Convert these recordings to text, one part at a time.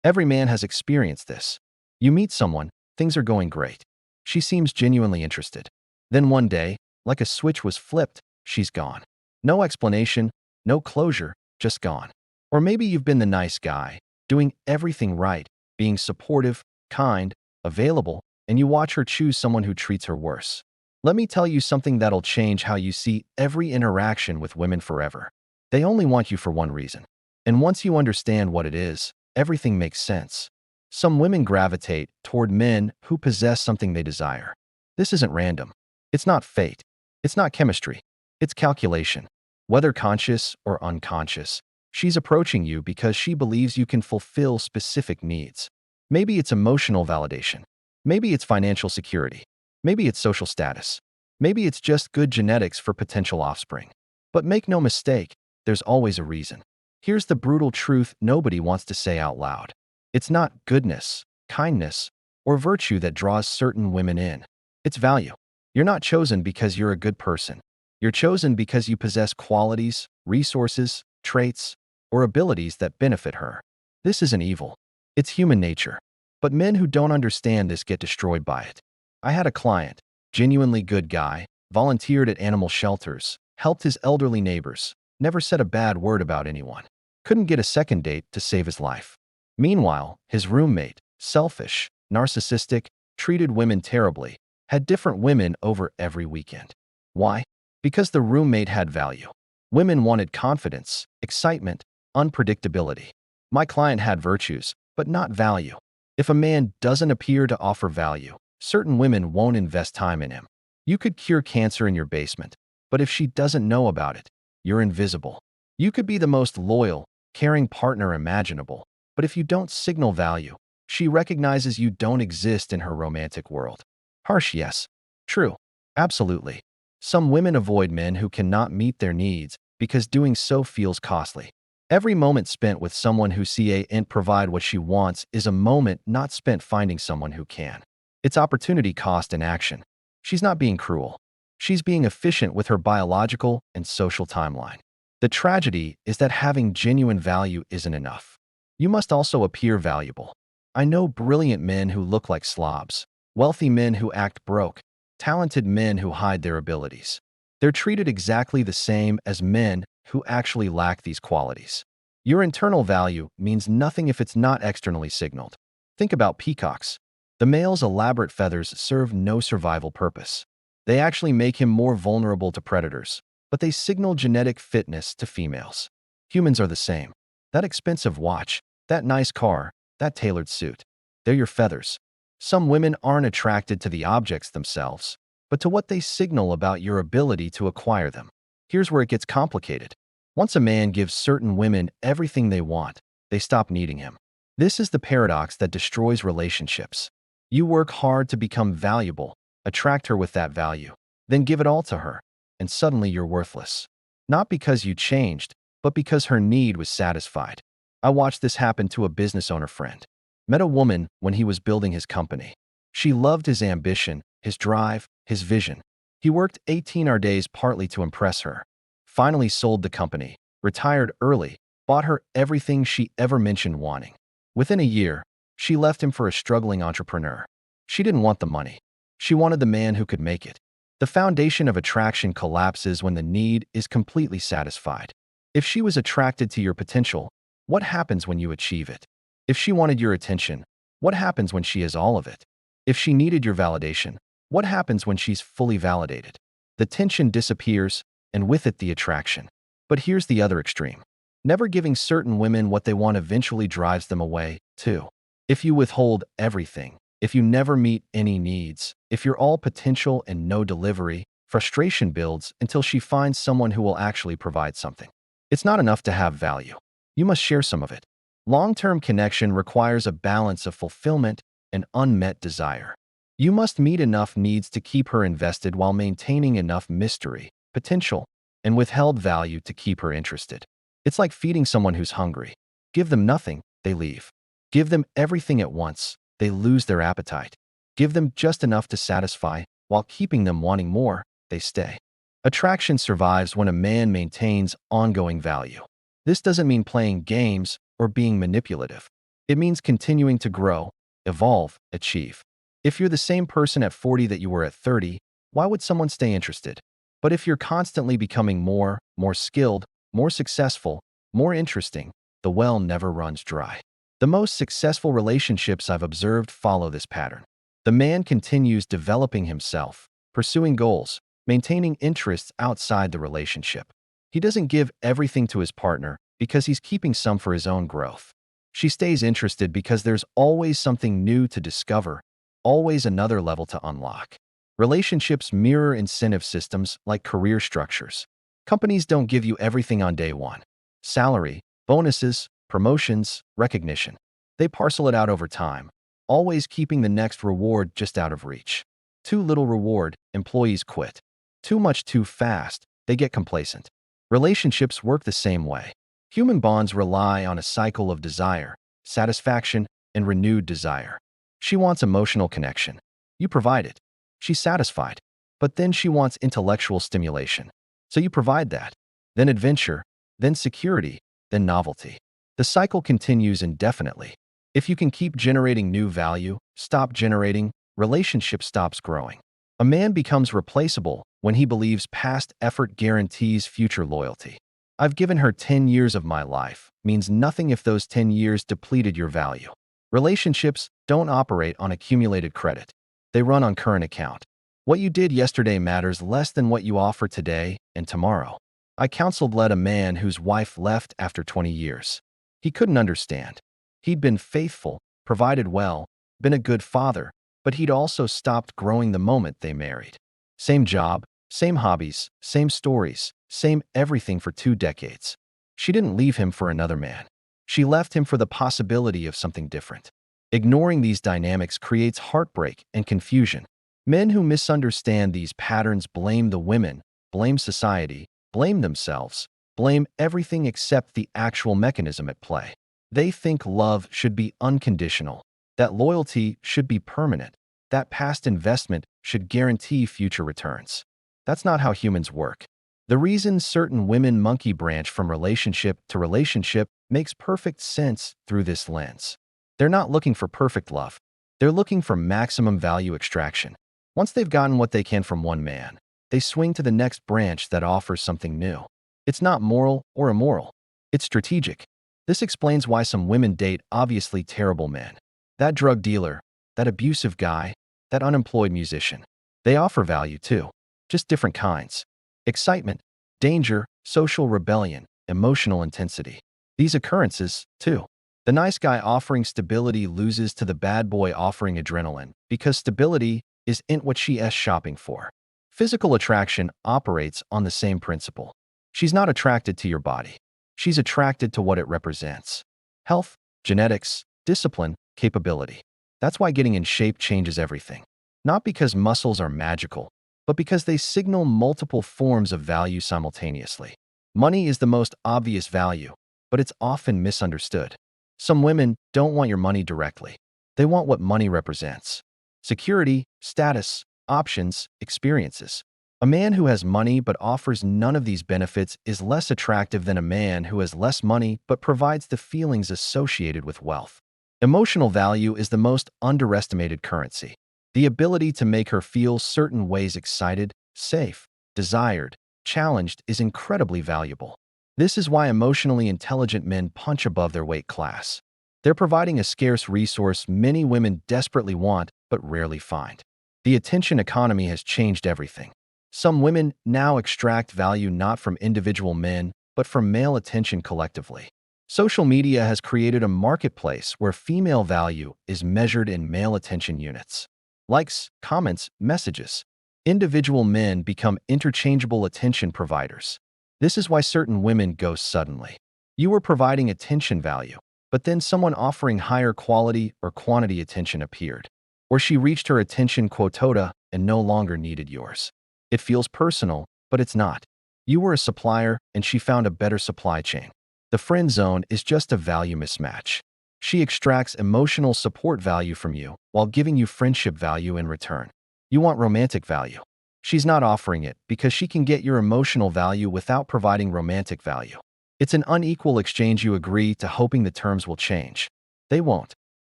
Every man has experienced this. You meet someone, things are going great. She seems genuinely interested. Then one day, like a switch was flipped, she's gone. No explanation, no closure, just gone. Or maybe you've been the nice guy, doing everything right, being supportive, kind, available, and you watch her choose someone who treats her worse. Let me tell you something that'll change how you see every interaction with women forever. They only want you for one reason. And once you understand what it is, everything makes sense. Some women gravitate toward men who possess something they desire. This isn't random. It's not fate. It's not chemistry. It's calculation. Whether conscious or unconscious, she's approaching you because she believes you can fulfill specific needs. Maybe it's emotional validation. Maybe it's financial security. Maybe it's social status. Maybe it's just good genetics for potential offspring. But make no mistake, there's always a reason. Here's the brutal truth nobody wants to say out loud. It's not goodness, kindness, or virtue that draws certain women in. It's value. You're not chosen because you're a good person. You're chosen because you possess qualities, resources, traits, or abilities that benefit her. This isn't evil. It's human nature. But men who don't understand this get destroyed by it. I had a client, genuinely good guy, volunteered at animal shelters, helped his elderly neighbors, never said a bad word about anyone. Couldn't get a second date to save his life. Meanwhile, his roommate, selfish, narcissistic, treated women terribly, had different women over every weekend. Why? Because the roommate had value. Women wanted confidence, excitement, unpredictability. My client had virtues, but not value. If a man doesn't appear to offer value, certain women won't invest time in him. You could cure cancer in your basement, but if she doesn't know about it, you're invisible. You could be the most loyal, caring partner imaginable, but if you don't signal value, she recognizes you don't exist in her romantic world. Harsh, yes. True. Absolutely. Some women avoid men who cannot meet their needs because doing so feels costly. Every moment spent with someone who can't provide what she wants is a moment not spent finding someone who can. It's opportunity cost in action. She's not being cruel. She's being efficient with her biological and social timeline. The tragedy is that having genuine value isn't enough. You must also appear valuable. I know brilliant men who look like slobs, wealthy men who act broke, talented men who hide their abilities. They're treated exactly the same as men who actually lack these qualities. Your internal value means nothing if it's not externally signaled. Think about peacocks. The male's elaborate feathers serve no survival purpose. They actually make him more vulnerable to predators, but they signal genetic fitness to females. Humans are the same. That expensive watch, that nice car, that tailored suit. They're your feathers. Some women aren't attracted to the objects themselves, but to what they signal about your ability to acquire them. Here's where it gets complicated. Once a man gives certain women everything they want, they stop needing him. This is the paradox that destroys relationships. You work hard to become valuable, attract her with that value, then give it all to her, and suddenly you're worthless. Not because you changed, but because her need was satisfied. I watched this happen to a business owner friend. Met a woman when he was building his company. She loved his ambition, his drive, his vision. He worked 18-hour days partly to impress her. Finally sold the company, retired early, bought her everything she ever mentioned wanting. Within a year, she left him for a struggling entrepreneur. She didn't want the money. She wanted the man who could make it. The foundation of attraction collapses when the need is completely satisfied. If she was attracted to your potential, what happens when you achieve it? If she wanted your attention, what happens when she has all of it? If she needed your validation, what happens when she's fully validated? The tension disappears, and with it the attraction. But here's the other extreme. Never giving certain women what they want eventually drives them away, too. If you withhold everything, if you never meet any needs, if you're all potential and no delivery, frustration builds until she finds someone who will actually provide something. It's not enough to have value. You must share some of it. Long-term connection requires a balance of fulfillment and unmet desire. You must meet enough needs to keep her invested while maintaining enough mystery, potential, and withheld value to keep her interested. It's like feeding someone who's hungry. Give them nothing, they leave. Give them everything at once, they lose their appetite. Give them just enough to satisfy, while keeping them wanting more, they stay. Attraction survives when a man maintains ongoing value. This doesn't mean playing games or being manipulative. It means continuing to grow, evolve, achieve. If you're the same person at 40 that you were at 30, why would someone stay interested? But if you're constantly becoming more skilled, more successful, more interesting, the well never runs dry. The most successful relationships I've observed follow this pattern. The man continues developing himself, pursuing goals, maintaining interests outside the relationship. He doesn't give everything to his partner because he's keeping some for his own growth. She stays interested because there's always something new to discover, always another level to unlock. Relationships mirror incentive systems like career structures. Companies don't give you everything on day one. Salary, bonuses, promotions, recognition. They parcel it out over time, always keeping the next reward just out of reach. Too little reward, employees quit. Too much too fast, they get complacent. Relationships work the same way. Human bonds rely on a cycle of desire, satisfaction, and renewed desire. She wants emotional connection. You provide it. She's satisfied. But then she wants intellectual stimulation. So you provide that. Then adventure, then security, then novelty. The cycle continues indefinitely. If you can keep generating new value, stop generating, relationship stops growing. A man becomes replaceable when he believes past effort guarantees future loyalty. I've given her 10 years of my life means nothing if those 10 years depleted your value. Relationships don't operate on accumulated credit. They run on current account. What you did yesterday matters less than what you offer today and tomorrow. I led a man whose wife left after 20 years. He couldn't understand. He'd been faithful, provided well, been a good father, but he'd also stopped growing the moment they married. Same job, same hobbies, same stories, same everything for 2 decades. She didn't leave him for another man. She left him for the possibility of something different. Ignoring these dynamics creates heartbreak and confusion. Men who misunderstand these patterns blame the women, blame society, blame themselves, blame everything except the actual mechanism at play. They think love should be unconditional, that loyalty should be permanent, that past investment should guarantee future returns. That's not how humans work. The reason certain women monkey branch from relationship to relationship makes perfect sense through this lens. They're not looking for perfect love. They're looking for maximum value extraction. Once they've gotten what they can from one man, they swing to the next branch that offers something new. It's not moral or immoral. It's strategic. This explains why some women date obviously terrible men. That drug dealer, that abusive guy, that unemployed musician. They offer value too, just different kinds. Excitement, danger, social rebellion, emotional intensity. These occurrences, too. The nice guy offering stability loses to the bad boy offering adrenaline because stability isn't what she's shopping for. Physical attraction operates on the same principle. She's not attracted to your body. She's attracted to what it represents. Health, genetics, discipline, capability. That's why getting in shape changes everything. Not because muscles are magical, but because they signal multiple forms of value simultaneously. Money is the most obvious value, but it's often misunderstood. Some women don't want your money directly. They want what money represents. Security, status, options, experiences. A man who has money but offers none of these benefits is less attractive than a man who has less money but provides the feelings associated with wealth. Emotional value is the most underestimated currency. The ability to make her feel certain ways excited, safe, desired, challenged is incredibly valuable. This is why emotionally intelligent men punch above their weight class. They're providing a scarce resource many women desperately want but rarely find. The attention economy has changed everything. Some women now extract value not from individual men, but from male attention collectively. Social media has created a marketplace where female value is measured in male attention units. Likes, comments, messages. Individual men become interchangeable attention providers. This is why certain women ghost suddenly. You were providing attention value, but then someone offering higher quality or quantity attention appeared. Or she reached her attention quota and no longer needed yours. It feels personal, but it's not. You were a supplier and she found a better supply chain. The friend zone is just a value mismatch. She extracts emotional support value from you while giving you friendship value in return. You want romantic value. She's not offering it because she can get your emotional value without providing romantic value. It's an unequal exchange you agree to hoping the terms will change. They won't.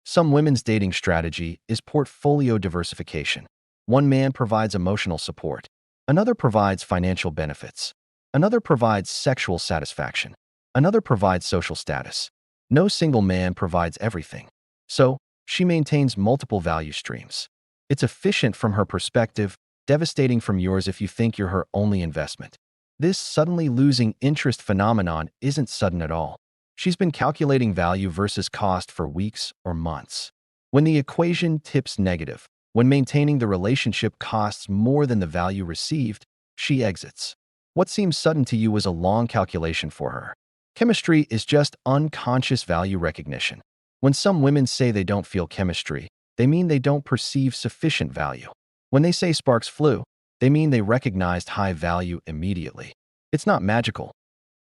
Some women's dating strategy is portfolio diversification. One man provides emotional support. Another provides financial benefits. Another provides sexual satisfaction. Another provides social status. No single man provides everything. So, she maintains multiple value streams. It's efficient from her perspective, devastating from yours if you think you're her only investment. This suddenly losing interest phenomenon isn't sudden at all. She's been calculating value versus cost for weeks or months. When the equation tips negative, when maintaining the relationship costs more than the value received, she exits. What seems sudden to you was a long calculation for her. Chemistry is just unconscious value recognition. When some women say they don't feel chemistry, they mean they don't perceive sufficient value. When they say sparks flew, they mean they recognized high value immediately. It's not magical.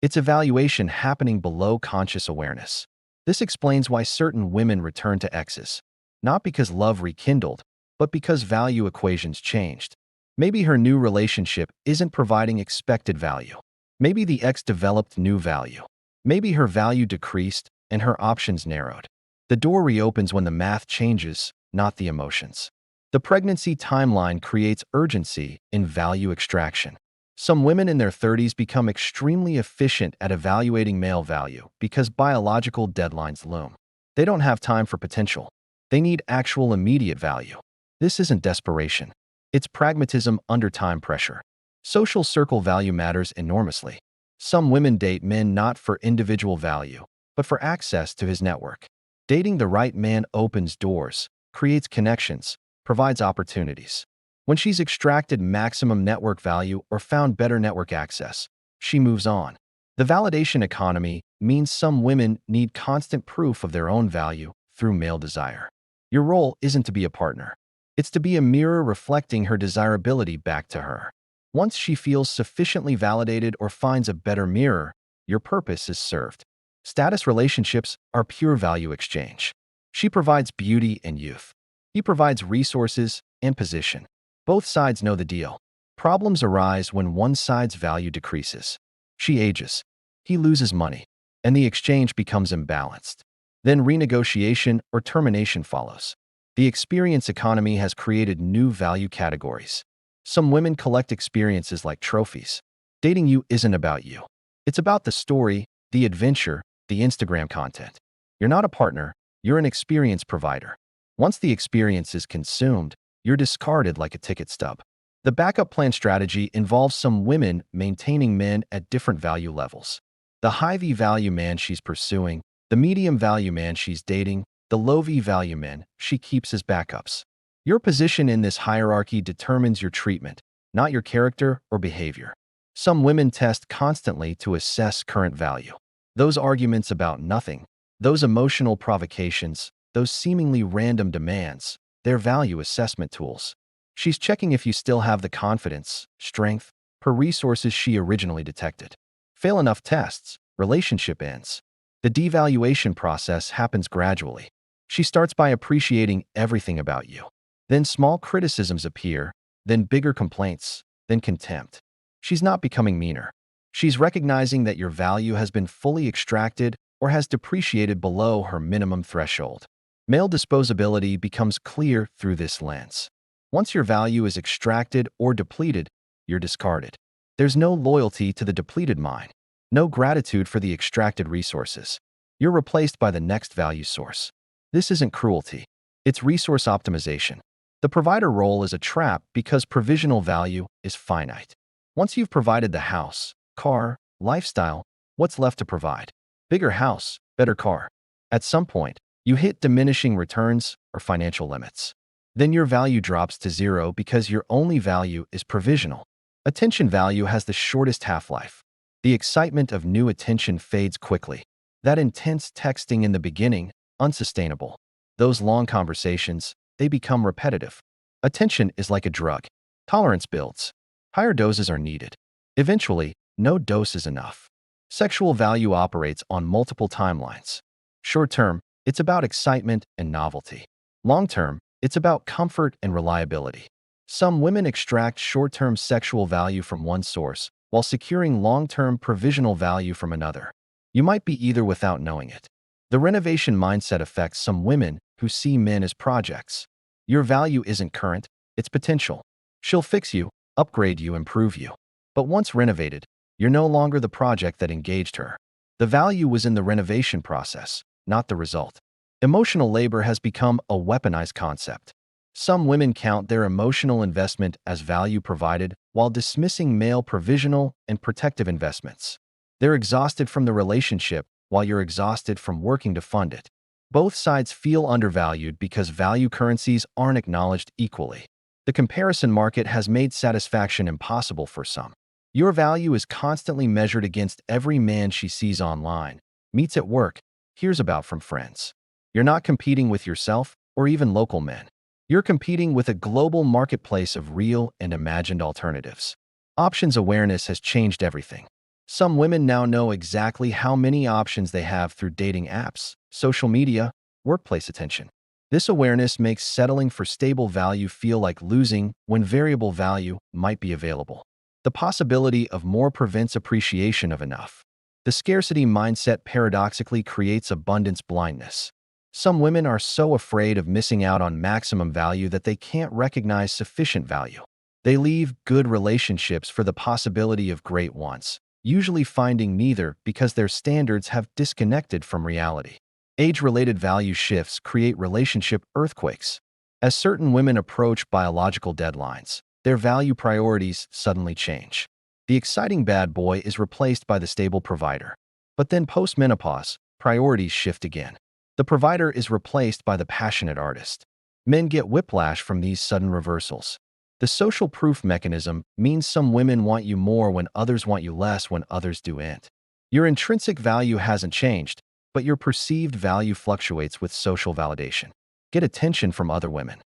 It's evaluation happening below conscious awareness. This explains why certain women return to exes. Not because love rekindled, but because value equations changed. Maybe her new relationship isn't providing expected value. Maybe the ex developed new value. Maybe her value decreased and her options narrowed. The door reopens when the math changes, not the emotions. The pregnancy timeline creates urgency in value extraction. Some women in their 30s become extremely efficient at evaluating male value because biological deadlines loom. They don't have time for potential. They need actual immediate value. This isn't desperation. It's pragmatism under time pressure. Social circle value matters enormously. Some women date men not for individual value, but for access to his network. Dating the right man opens doors, creates connections, provides opportunities. When she's extracted maximum network value or found better network access, she moves on. The validation economy means some women need constant proof of their own value through male desire. Your role isn't to be a partner. It's to be a mirror reflecting her desirability back to her. Once she feels sufficiently validated or finds a better mirror, your purpose is served. Status relationships are pure value exchange. She provides beauty and youth. He provides resources and position. Both sides know the deal. Problems arise when one side's value decreases. She ages. He loses money. And the exchange becomes imbalanced. Then renegotiation or termination follows. The experience economy has created new value categories. Some women collect experiences like trophies. Dating you isn't about you. It's about the story, the adventure, the Instagram content. You're not a partner, you're an experience provider. Once the experience is consumed, you're discarded like a ticket stub. The backup plan strategy involves some women maintaining men at different value levels. The high V value man she's pursuing, the medium value man she's dating, the low V value men she keeps as backups. Your position in this hierarchy determines your treatment, not your character or behavior. Some women test constantly to assess current value. Those arguments about nothing, those emotional provocations, those seemingly random demands, they're value assessment tools. She's checking if you still have the confidence, strength, her resources she originally detected. Fail enough tests, relationship ends. The devaluation process happens gradually. She starts by appreciating everything about you. Then small criticisms appear, then bigger complaints, then contempt. She's not becoming meaner. She's recognizing that your value has been fully extracted or has depreciated below her minimum threshold. Male disposability becomes clear through this lens. Once your value is extracted or depleted, you're discarded. There's no loyalty to the depleted mine, no gratitude for the extracted resources. You're replaced by the next value source. This isn't cruelty. It's resource optimization. The provider role is a trap because provisional value is finite. Once you've provided the house, car, lifestyle, what's left to provide? Bigger house, better car. At some point, you hit diminishing returns or financial limits. Then your value drops to zero because your only value is provisional. Attention value has the shortest half-life. The excitement of new attention fades quickly. That intense texting in the beginning, unsustainable. Those long conversations, they become repetitive. Attention is like a drug. Tolerance builds. Higher doses are needed. Eventually, no dose is enough. Sexual value operates on multiple timelines. Short-term, it's about excitement and novelty. Long-term, it's about comfort and reliability. Some women extract short-term sexual value from one source while securing long-term provisional value from another. You might be either without knowing it. The renovation mindset affects some women who see men as projects. Your value isn't current, it's potential. She'll fix you, upgrade you, improve you. But once renovated, you're no longer the project that engaged her. The value was in the renovation process, not the result. Emotional labor has become a weaponized concept. Some women count their emotional investment as value provided while dismissing male provisional and protective investments. They're exhausted from the relationship while you're exhausted from working to fund it. Both sides feel undervalued because value currencies aren't acknowledged equally. The comparison market has made satisfaction impossible for some. Your value is constantly measured against every man she sees online, meets at work, hears about from friends. You're not competing with yourself or even local men. You're competing with a global marketplace of real and imagined alternatives. Options awareness has changed everything. Some women now know exactly how many options they have through dating apps, social media, workplace attention. This awareness makes settling for stable value feel like losing when variable value might be available. The possibility of more prevents appreciation of enough. The scarcity mindset paradoxically creates abundance blindness. Some women are so afraid of missing out on maximum value that they can't recognize sufficient value. They leave good relationships for the possibility of great ones, usually finding neither because their standards have disconnected from reality. Age-related value shifts create relationship earthquakes. As certain women approach biological deadlines, their value priorities suddenly change. The exciting bad boy is replaced by the stable provider. But then post-menopause, priorities shift again. The provider is replaced by the passionate artist. Men get whiplash from these sudden reversals. The social proof mechanism means some women want you more when others want you less when others do'n't. Your intrinsic value hasn't changed, but your perceived value fluctuates with social validation. Get attention from other women.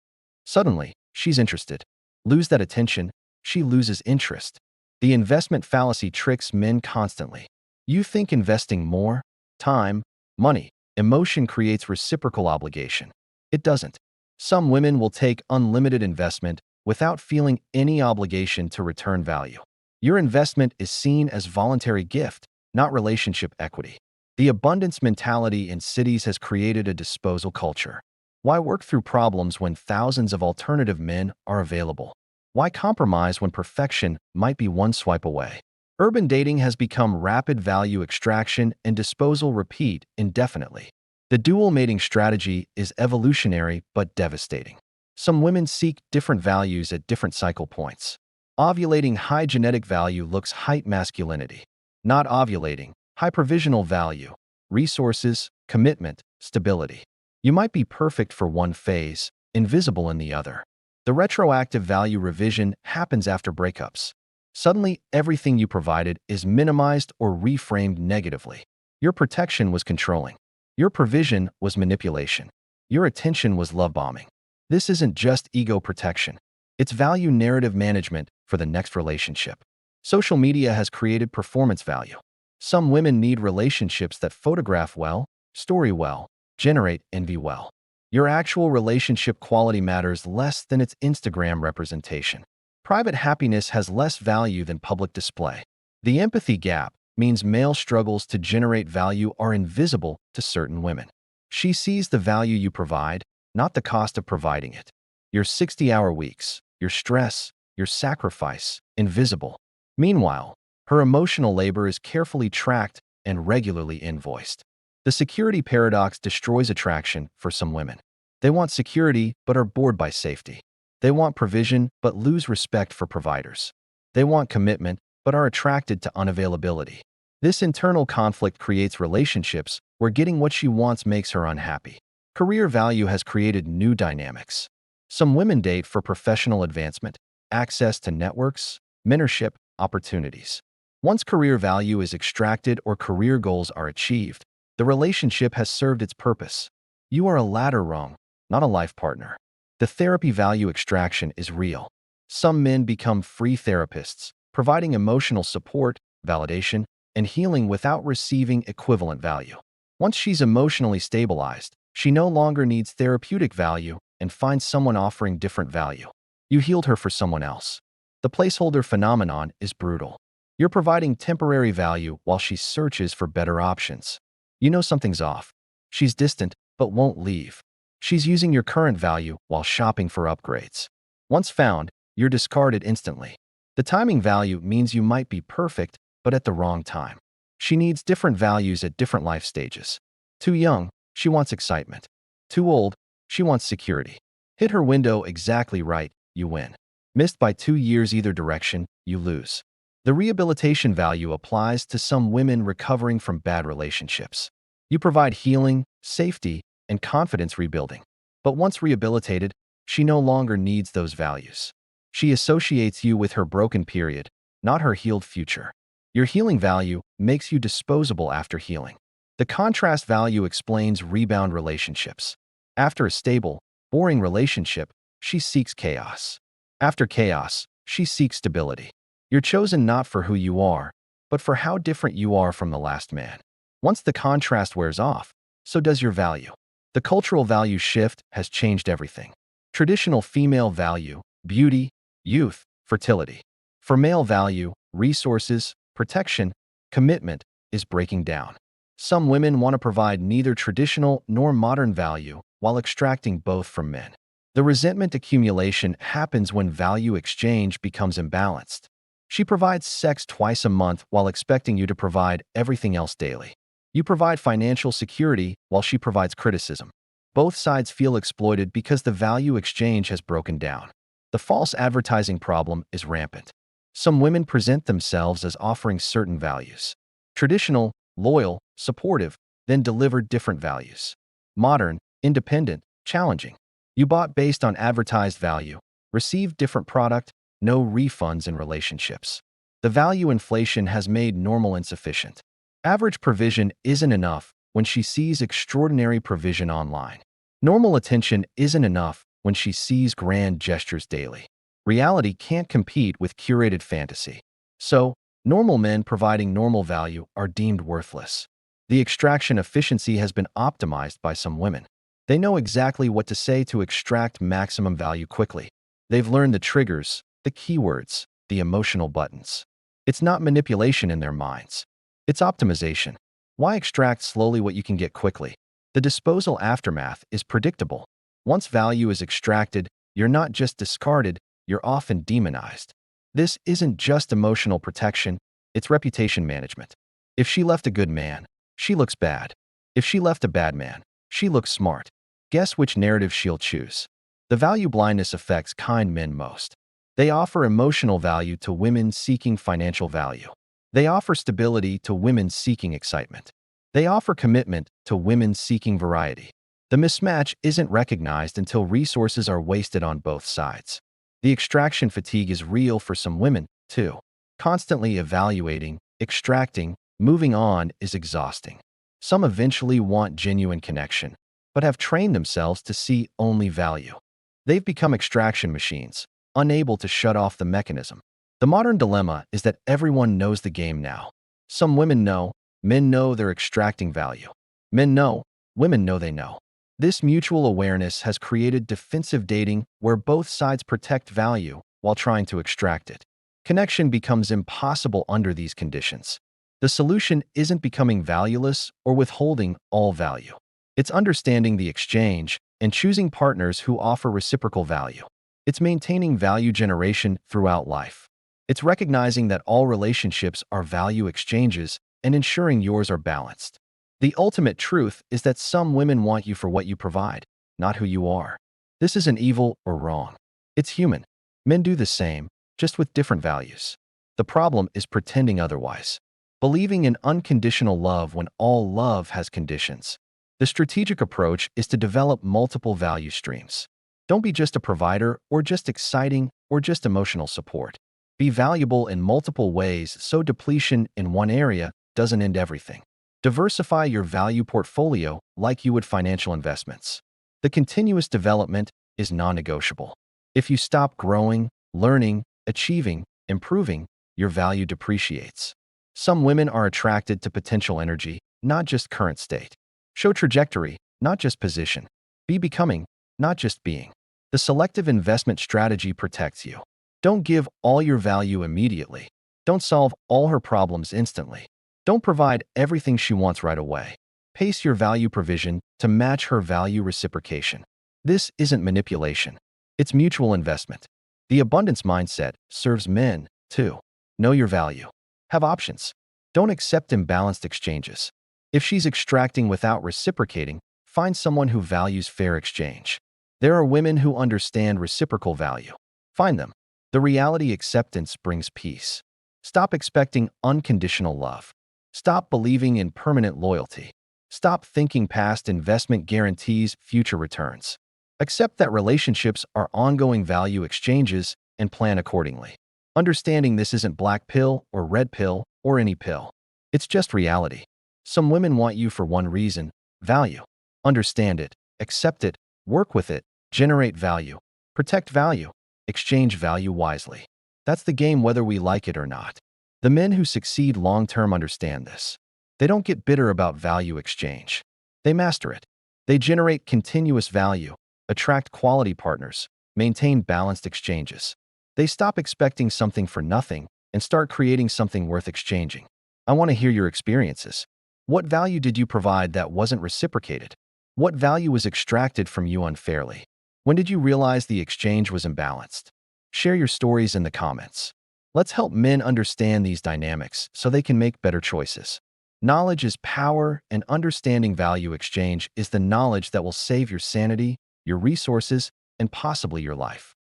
Suddenly, she's interested. Lose that attention, she loses interest. The investment fallacy tricks men constantly. You think investing more, time, money, emotion creates reciprocal obligation. It doesn't. Some women will take unlimited investment without feeling any obligation to return value. Your investment is seen as voluntary gift, not relationship equity. The abundance mentality in cities has created a disposal culture. Why work through problems when thousands of alternative men are available? Why compromise when perfection might be one swipe away? Urban dating has become rapid value extraction and disposal repeat indefinitely. The dual mating strategy is evolutionary but devastating. Some women seek different values at different cycle points. Ovulating high genetic value looks height masculinity. Not ovulating, high provisional value, resources, commitment, stability. You might be perfect for one phase, invisible in the other. The retroactive value revision happens after breakups. Suddenly, everything you provided is minimized or reframed negatively. Your protection was controlling. Your provision was manipulation. Your attention was love bombing. This isn't just ego protection. It's value narrative management for the next relationship. Social media has created performance value. Some women need relationships that photograph well, story well, generate envy well. Your actual relationship quality matters less than its Instagram representation. Private happiness has less value than public display. The empathy gap means male struggles to generate value are invisible to certain women. She sees the value you provide, not the cost of providing it. Your 60-hour weeks, your stress, your sacrifice, invisible. Meanwhile, her emotional labor is carefully tracked and regularly invoiced. The security paradox destroys attraction for some women. They want security but are bored by safety. They want provision but lose respect for providers. They want commitment but are attracted to unavailability. This internal conflict creates relationships where getting what she wants makes her unhappy. Career value has created new dynamics. Some women date for professional advancement, access to networks, mentorship, opportunities. Once career value is extracted or career goals are achieved, the relationship has served its purpose. You are a ladder rung, not a life partner. The therapy value extraction is real. Some men become free therapists, providing emotional support, validation, and healing without receiving equivalent value. Once she's emotionally stabilized, she no longer needs therapeutic value and finds someone offering different value. You healed her for someone else. The placeholder phenomenon is brutal. You're providing temporary value while she searches for better options. You know something's off. She's distant, but won't leave. She's using your current value while shopping for upgrades. Once found, you're discarded instantly. The timing value means you might be perfect, but at the wrong time. She needs different values at different life stages. Too young, she wants excitement. Too old, she wants security. Hit her window exactly right, you win. Missed by 2 years either direction, you lose. The rehabilitation value applies to some women recovering from bad relationships. You provide healing, safety, and confidence rebuilding. But once rehabilitated, she no longer needs those values. She associates you with her broken period, not her healed future. Your healing value makes you disposable after healing. The contrast value explains rebound relationships. After a stable, boring relationship, she seeks chaos. After chaos, she seeks stability. You're chosen not for who you are, but for how different you are from the last man. Once the contrast wears off, so does your value. The cultural value shift has changed everything. Traditional female value, beauty, youth, fertility. For male value, resources, protection, commitment, is breaking down. Some women want to provide neither traditional nor modern value while extracting both from men. The resentment accumulation happens when value exchange becomes imbalanced. She provides sex twice a month while expecting you to provide everything else daily. You provide financial security while she provides criticism. Both sides feel exploited because the value exchange has broken down. The false advertising problem is rampant. Some women present themselves as offering certain values. Traditional, loyal, supportive, then deliver different values. Modern, independent, challenging. You bought based on advertised value, received different product, no refunds in relationships. The value inflation has made normal insufficient. Average provision isn't enough when she sees extraordinary provision online. Normal attention isn't enough when she sees grand gestures daily. Reality can't compete with curated fantasy. So, normal men providing normal value are deemed worthless. The extraction efficiency has been optimized by some women. They know exactly what to say to extract maximum value quickly. They've learned the triggers, the keywords, the emotional buttons. It's not manipulation in their minds. It's optimization. Why extract slowly what you can get quickly? The disposal aftermath is predictable. Once value is extracted, you're not just discarded, you're often demonized. This isn't just emotional protection, it's reputation management. If she left a good man, she looks bad. If she left a bad man, she looks smart. Guess which narrative she'll choose. The value blindness affects kind men most. They offer emotional value to women seeking financial value. They offer stability to women seeking excitement. They offer commitment to women seeking variety. The mismatch isn't recognized until resources are wasted on both sides. The extraction fatigue is real for some women, too. Constantly evaluating, extracting, moving on is exhausting. Some eventually want genuine connection, but have trained themselves to see only value. They've become extraction machines, unable to shut off the mechanism. The modern dilemma is that everyone knows the game now. Some women know, men know they're extracting value. Men know, women know they know. This mutual awareness has created defensive dating where both sides protect value while trying to extract it. Connection becomes impossible under these conditions. The solution isn't becoming valueless or withholding all value. It's understanding the exchange and choosing partners who offer reciprocal value. It's maintaining value generation throughout life. It's recognizing that all relationships are value exchanges and ensuring yours are balanced. The ultimate truth is that some women want you for what you provide, not who you are. This isn't evil or wrong. It's human. Men do the same, just with different values. The problem is pretending otherwise. Believing in unconditional love when all love has conditions. The strategic approach is to develop multiple value streams. Don't be just a provider or just exciting or just emotional support. Be valuable in multiple ways so depletion in one area doesn't end everything. Diversify your value portfolio like you would financial investments. The continuous development is non-negotiable. If you stop growing, learning, achieving, improving, your value depreciates. Some women are attracted to potential energy, not just current state. Show trajectory, not just position. Be becoming, not just being. The selective investment strategy protects you. Don't give all your value immediately. Don't solve all her problems instantly. Don't provide everything she wants right away. Pace your value provision to match her value reciprocation. This isn't manipulation. It's mutual investment. The abundance mindset serves men, too. Know your value. Have options. Don't accept imbalanced exchanges. If she's extracting without reciprocating, find someone who values fair exchange. There are women who understand reciprocal value. Find them. The reality acceptance brings peace. Stop expecting unconditional love. Stop believing in permanent loyalty. Stop thinking past investment guarantees future returns. Accept that relationships are ongoing value exchanges and plan accordingly. Understanding this isn't black pill or red pill or any pill. It's just reality. Some women want you for one reason: value. Understand it, accept it, work with it, generate value, protect value, exchange value wisely. That's the game whether we like it or not. The men who succeed long-term understand this. They don't get bitter about value exchange. They master it. They generate continuous value, attract quality partners, maintain balanced exchanges. They stop expecting something for nothing and start creating something worth exchanging. I want to hear your experiences. What value did you provide that wasn't reciprocated? What value was extracted from you unfairly? When did you realize the exchange was imbalanced? Share your stories in the comments. Let's help men understand these dynamics so they can make better choices. Knowledge is power, and understanding value exchange is the knowledge that will save your sanity, your resources, and possibly your life.